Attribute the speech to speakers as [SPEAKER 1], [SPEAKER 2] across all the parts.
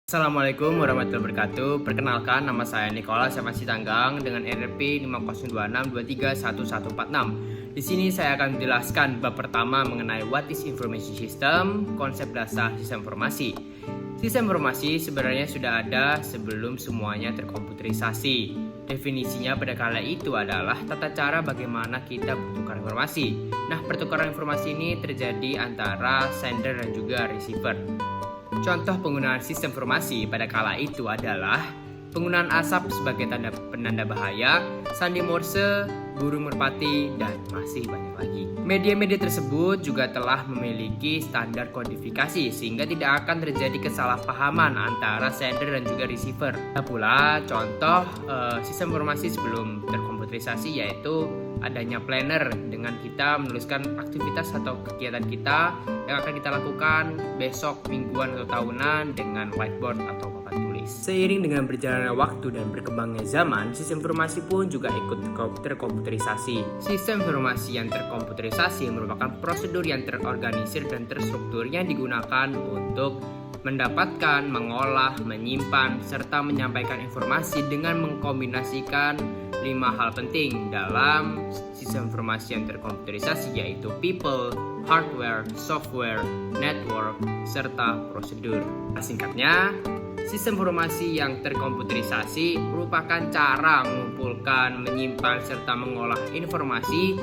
[SPEAKER 1] Assalamualaikum warahmatullahi wabarakatuh. Perkenalkan, nama saya Nikola Sitanggang dengan NRP 5026231146. Di sini saya akan menjelaskan bab pertama mengenai what is information system, konsep dasar sistem informasi. Sistem informasi sebenarnya sudah ada sebelum semuanya terkomputerisasi. Definisinya pada kala itu adalah tata cara bagaimana kita bertukar informasi. Nah, pertukaran informasi ini terjadi antara sender dan juga receiver. Contoh penggunaan sistem informasi pada kala itu adalah penggunaan asap sebagai tanda penanda bahaya, sandi Morse, burung merpati, dan masih banyak lagi. Media-media tersebut juga telah memiliki standar kodifikasi sehingga tidak akan terjadi kesalahpahaman antara sender dan juga receiver. Ada pula contoh sistem informasi sebelum terkomputerisasi yaitu adanya planner dengan kita menuliskan aktivitas atau kegiatan kita yang akan kita lakukan besok, mingguan, atau tahunan dengan whiteboard atau papan tulis. Seiring dengan berjalannya waktu dan berkembangnya zaman, sistem informasi pun juga ikut terkomputerisasi. Sistem informasi yang terkomputerisasi merupakan prosedur yang terorganisir dan terstruktur yang digunakan untuk mendapatkan, mengolah, menyimpan, serta menyampaikan informasi dengan mengkombinasikan 5 hal penting dalam sistem informasi yang terkomputerisasi yaitu people, hardware, software, network, serta prosedur. Singkatnya, sistem informasi yang terkomputerisasi merupakan cara mengumpulkan, menyimpan, serta mengolah informasi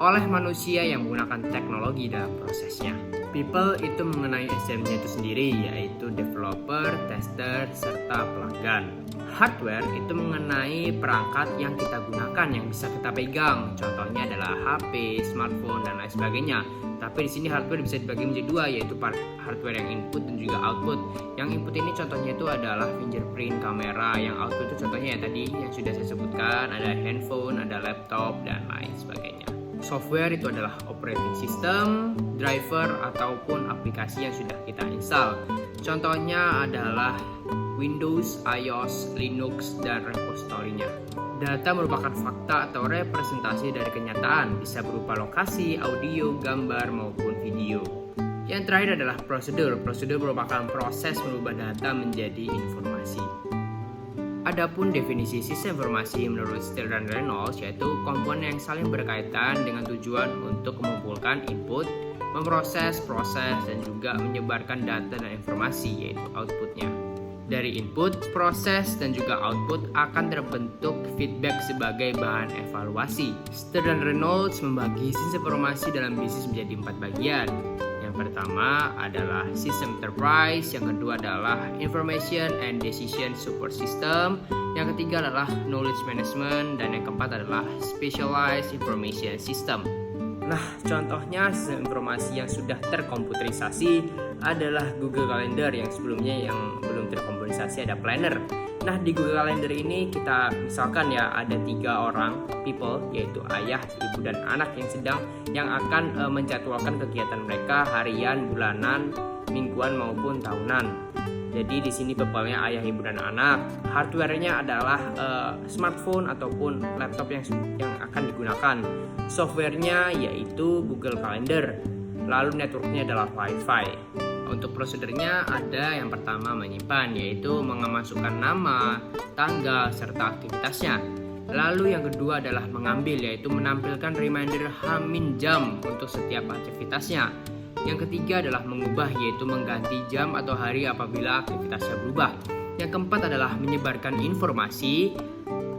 [SPEAKER 1] oleh manusia yang menggunakan teknologi dalam prosesnya. People itu mengenai SDM-nya itu sendiri yaitu developer, tester, serta pelanggan. Hardware itu mengenai perangkat yang kita gunakan yang bisa kita pegang. Contohnya adalah HP, smartphone, dan lain sebagainya. Tapi di sini hardware bisa dibagi menjadi dua yaitu hardware yang input dan juga output. Yang input ini contohnya itu adalah fingerprint, kamera. Yang output itu contohnya ya tadi yang sudah saya sebutkan, ada handphone, ada laptop, dan lain sebagainya. Software itu adalah operating system, driver, ataupun aplikasi yang sudah kita install. Contohnya adalah Windows, iOS, Linux, dan repositorinya. Data merupakan fakta atau representasi dari kenyataan, bisa berupa lokasi, audio, gambar, maupun video. Yang terakhir adalah prosedur. Prosedur merupakan proses merubah data menjadi informasi. Adapun definisi sistem informasi menurut Steele dan Reynolds yaitu komponen yang saling berkaitan dengan tujuan untuk mengumpulkan input, memproses, proses, dan juga menyebarkan data dan informasi yaitu outputnya. Dari input, proses, dan juga output akan terbentuk feedback sebagai bahan evaluasi. Steele dan Reynolds membagi sistem informasi dalam bisnis menjadi 4 bagian. Yang pertama adalah sistem enterprise, yang kedua adalah information and decision support system, yang ketiga adalah knowledge management, dan yang keempat adalah specialized information system. Nah, contohnya sistem informasi yang sudah terkomputerisasi adalah Google Calendar yang sebelumnya yang belum terkomputerisasi ada Planner. Nah, di Google Calendar ini kita misalkan ya ada 3 orang people yaitu ayah, ibu, dan anak yang akan menjadwalkan kegiatan mereka harian, bulanan, mingguan maupun tahunan. Jadi di sini people-nya ayah, ibu, dan anak. Hardware-nya adalah smartphone ataupun laptop yang akan digunakan. Software-nya yaitu Google Calendar. Lalu network-nya adalah Wi-Fi. Untuk prosedurnya ada yang pertama menyimpan yaitu memasukkan nama, tanggal, serta aktivitasnya. Lalu yang kedua adalah mengambil yaitu menampilkan reminder H- jam untuk setiap aktivitasnya. Yang ketiga adalah mengubah yaitu mengganti jam atau hari apabila aktivitasnya berubah. Yang keempat adalah menyebarkan informasi.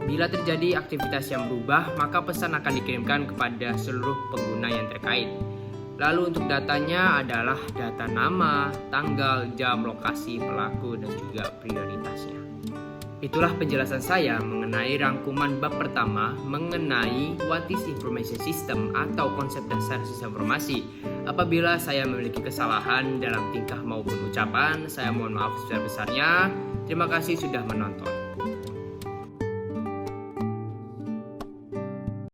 [SPEAKER 1] Bila terjadi aktivitas yang berubah, maka pesan akan dikirimkan kepada seluruh pengguna yang terkait. Lalu untuk datanya adalah data nama, tanggal, jam, lokasi, pelaku, dan juga prioritasnya. Itulah penjelasan saya mengenai rangkuman bab pertama mengenai what is information system atau konsep dasar sistem informasi. Apabila saya memiliki kesalahan dalam tingkah maupun ucapan, saya mohon maaf sebesar-besarnya. Terima kasih sudah menonton.